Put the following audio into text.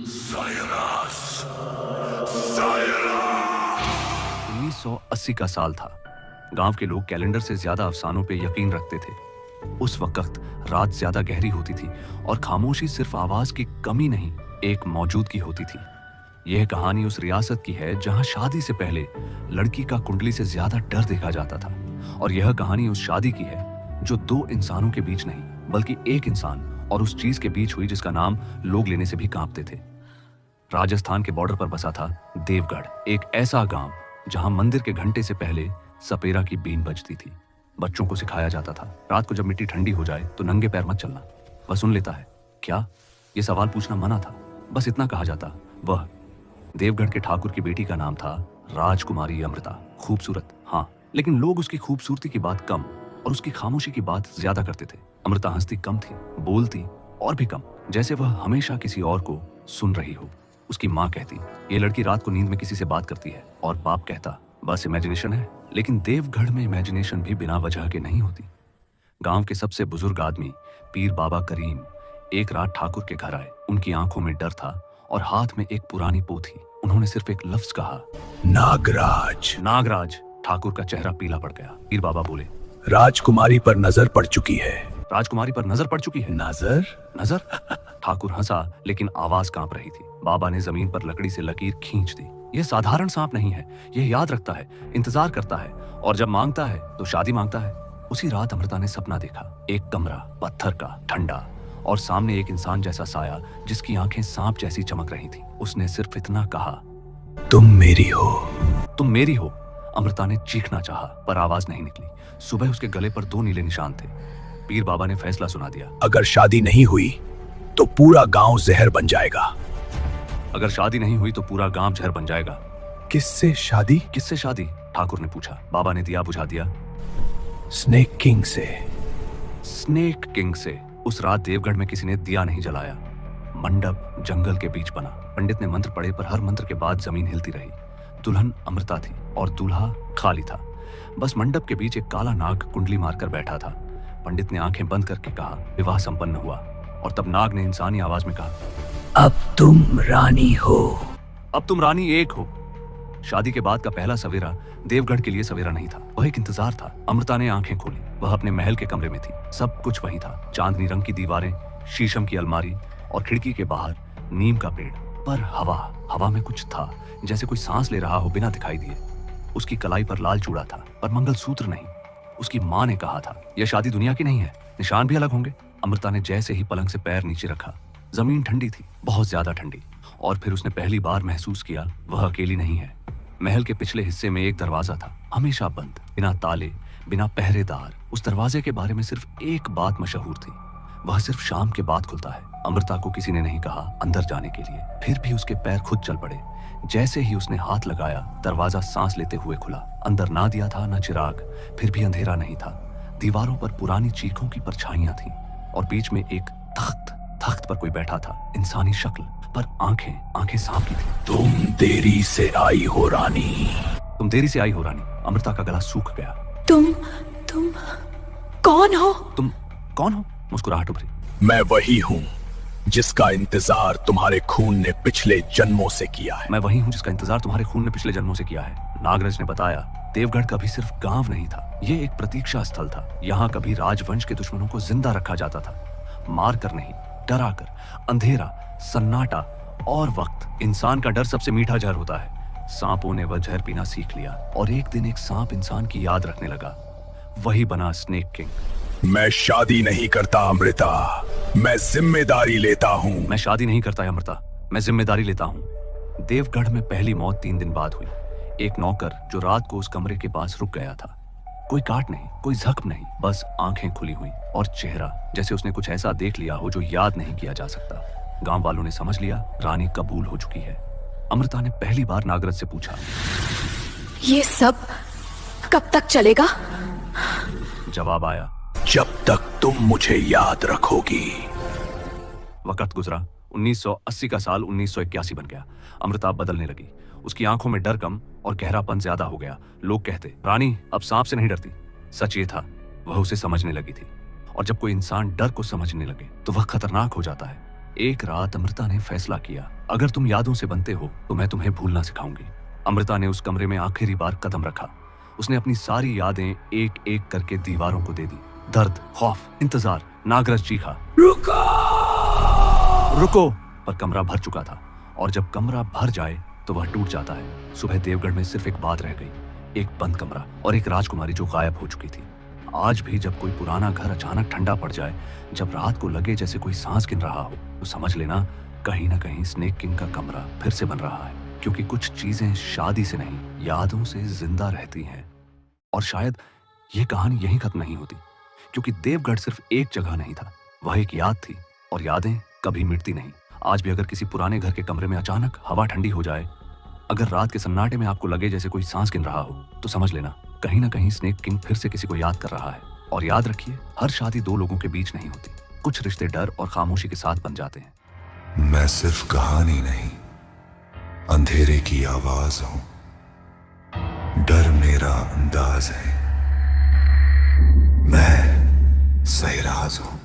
Cyrus, Cyrus. 1980 का साल था। गांव के लोग कैलेंडर से ज्यादा अफसानों पे यकीन रखते थे। उस वक्त रात ज्यादा गहरी होती थी और खामोशी सिर्फ आवाज की कमी नहीं, एक मौजूदगी होती थी। यह कहानी उस रियासत की है जहां शादी से पहले लड़की का कुंडली से ज्यादा डर देखा जाता था। और यह कहानी उस शादी की है जो दो इंसानों के बीच नहीं, बल्कि एक इंसान और उस चीज के बीच हुई जिसका नाम लोग लेने से भी कांपते थे। राजस्थान के बॉर्डर पर बसा था देवगढ़, एक ऐसा गांव जहां मंदिर के घंटे से पहले सपेरा की बीन बजती थी। बच्चों को सिखाया जाता था, रात को जब मिट्टी ठंडी हो जाए तो नंगे पैर मत चलना। वह सुन लेता है क्या? ये सवाल पूछना मना था। बस इतना कहा जाता, वह देवगढ़ के ठाकुर की बेटी का नाम था राजकुमारी अमृता। खूबसूरत, हाँ, लेकिन लोग उसकी खूबसूरती की बात कम और उसकी खामोशी की बात ज्यादा करते थे। अमृता हंसती कम थी, बोलती और भी कम, जैसे वह हमेशा किसी और को सुन रही हो। उसकी माँ कहती, ये लड़की रात को नींद में किसी से बात करती है, और बाप कहता, बस इमेजिनेशन है। लेकिन देवगढ़ में इमेजिनेशन भी बिना वजह के नहीं होती। गांव के सबसे बुजुर्ग आदमी पीर बाबा करीम एक रात ठाकुर के घर आए। उनकी आंखों में डर था और हाथ में एक पुरानी पोथी। उन्होंने सिर्फ एक लफ्ज कहा, नागराज। नागराज। ठाकुर का चेहरा पीला पड़ गया। पीर बाबा बोले, राजकुमारी पर नजर पड़ चुकी है। राजकुमारी पर नजर पड़ चुकी है? नजर? नजर? ठाकुर हंसा, लेकिन आवाज कांप रही थी। बाबा ने जमीन पर लकड़ी से लकीर खींच दी। यह साधारण सांप नहीं है, यह याद रखता है, इंतजार करता है, और जब मांगता है तो शादी मांगता है। उसी रात अमृता ने सपना देखा, एक कमरा, पत्थर का, ठंडा, और सामने एक इंसान जैसा साया जिसकी आंखें सांप जैसी चमक रही थी। उसने सिर्फ इतना कहा, तुम मेरी हो। तुम मेरी हो। अमृता ने चीखना चाहा, पर आवाज नहीं निकली। सुबह उसके गले पर 2 नीले निशान थे। पीर बाबा ने फैसला सुना दिया, अगर शादी नहीं हुई तो पूरा गांव जहर बन जाएगा। अगर शादी नहीं हुई तो पूरा गांव जहर बन जाएगा। किससे शादी? किससे शादी? ठाकुर ने पूछा। बाबा ने दिया बुझा दिया, स्नेक किंग से। स्नेक किंग से। उस रात देवगढ़ में किसी ने दिया नहीं जलाया। मंडप जंगल के बीच बना। पंडित ने मंत्र पढ़े, पर हर मंत्र के बाद जमीन हिलती रही। दुल्हन अमृता थी और दूल्हा खाली था। बस मंडप के बीच एक काला नाग कुंडली मारकर बैठा था। पंडित ने आंखें बंद करके कहा, विवाह संपन्न हुआ। और तब नाग ने इंसानी आवाज में कहा, अब तुम रानी हो। अब तुम रानी एक हो। शादी के बाद का पहला सवेरा देवगढ़ के लिए सवेरा नहीं था, वह एक इंतजार था। अमृता ने आंखें खोली। वह अपने महल के कमरे में थी। सब कुछ वही था, चांदनी रंग की दीवारें, शीशम की अलमारी, और खिड़की के बाहर नीम का पेड़। पर हवा में कुछ था, जैसे कोई सांस ले रहा हो बिना दिखाई दिए। उसकी कलाई पर लाल चूड़ा था, पर मंगलसूत्र नहीं। उसकी माँ ने कहा था, यह शादी दुनिया की नहीं है, निशान भी अलग होंगे। अमृता ने जैसे ही पलंग से पैर नीचे रखा, जमीन ठंडी थी, बहुत ज्यादा ठंडी। और फिर उसने पहली बार महसूस किया, वह अकेली नहीं है। महल के पिछले हिस्से में एक दरवाजा था, हमेशा बंद, बिना ताले, बिना पहरेदार। उस दरवाजे के बारे में सिर्फ एक बात मशहूर थी, वह सिर्फ शाम के बाद खुलता है। अमृता को किसी ने नहीं कहा अंदर जाने के लिए, फिर भी उसके पैर खुद चल पड़े। जैसे ही उसने हाथ लगाया, दरवाजा सांस लेते हुए खुला। अंदर ना दिया था ना चिराग, फिर भी अंधेरा नहीं था। दीवारों पर पुरानी चीखों की परछाइयां थीं, और बीच में एक तख्त पर कोई बैठा था, इंसानी शक्ल, पर आंखें सांप की थी। तुम देरी से आई हो रानी। तुम देरी से आई हो रानी। अमृता का गला सूख गया। तुम कौन हो? तुम कौन हो? मुस्कुराहट उभरी। मैं वही हूँ जिसका इंतजार तुम्हारे खून ने पिछले जन्मों से किया है। मैं वही हूँ जिसका इंतजार तुम्हारे खून ने पिछले जन्मों से किया है। नागराज ने बताया, देवगढ़ कभी सिर्फ गांव नहीं था, ये एक प्रतीक्षा स्थल था। यहाँ कभी राजवंश के दुश्मनों को जिंदा रखा जाता था, मार कर नहीं, डरा कर। अंधेरा, सन्नाटा और वक्त। इंसान का डर सबसे मीठा जहर होता है। सांपों ने वह जहर पीना सीख लिया, और एक दिन एक सांप इंसान की याद रखने लगा। वही बना स्नेक किंग। मैं शादी नहीं करता अमृता, मैं जिम्मेदारी लेता हूँ। मैं शादी नहीं करता अमृता, मैं जिम्मेदारी लेता हूँ। देवगढ़ में पहली मौत 3 दिन बाद हुई। एक नौकर जो रात को उस कमरे के पास रुक गया था। कोई काट नहीं, कोई जख्म नहीं, बस आंखें खुली हुई और चेहरा जैसे उसने कुछ ऐसा देख लिया हो जो याद नहीं किया जा सकता। गांव वालों ने समझ लिया, रानी कबूल हो चुकी है। अमृता ने पहली बार नागराज से पूछा, ये सब कब तक चलेगा? जवाब आया, जब तक तुम मुझे याद रखोगी। वक्त गुजरा। 1980 का साल 1981 बन गया। अमृता बदलने लगी। उसकी आंखों में डर कम और गहरापन ज्यादा हो गया। लोग कहते, रानी अब सांप से नहीं डरती। सच ये था, वह उसे समझने लगी थी। और जब कोई इंसान डर को समझने लगे तो वह खतरनाक हो जाता है। एक रात अमृता ने फैसला किया, अगर तुम यादों से बनते हो तो मैं तुम्हें भूलना सिखाऊंगी। अमृता ने उस कमरे में आखिरी बार कदम रखा। उसने अपनी सारी यादें एक एक करके दीवारों को दे दी। दर्द, खौफ, इंतजार, नागराज चीखा, रुको रुको, पर कमरा भर चुका था, और जब कमरा भर जाए तो वह टूट जाता है। सुबह देवगढ़ में सिर्फ एक बात रह गई, एक बंद कमरा और एक राजकुमारी जो गायब हो चुकी थी। आज भी जब कोई पुराना घर अचानक ठंडा पड़ जाए, जब रात को लगे जैसे कोई सांस गिन रहा हो, तो समझ लेना कहीं ना कहीं स्नेक किंग का कमरा फिर से बन रहा है। क्योंकि कुछ चीजें शादी से नहीं, यादों से जिंदा रहती हैं। और शायद ये कहानी यहीं खत्म नहीं होती, क्योंकि देवगढ़ सिर्फ एक जगह नहीं था, वह एक याद थी, और यादें कभी मिटती नहीं। आज भी अगर किसी पुराने घर के कमरे में अचानक हवा ठंडी हो जाए, अगर रात के सन्नाटे में आपको लगे जैसे कोई सांस गिन रहा हो, तो समझ लेना कहीं ना कहीं स्नेक किंग फिर से किसी को याद कर रहा है। और याद रखिए, हर शादी दो लोगों के बीच नहीं होती, कुछ रिश्ते डर और खामोशी के साथ बन जाते हैं। मैं सिर्फ कहानी नहीं, अंधेरे की आवाज हूं। डर मेरा अंदाज है, मैं सहराज हूं।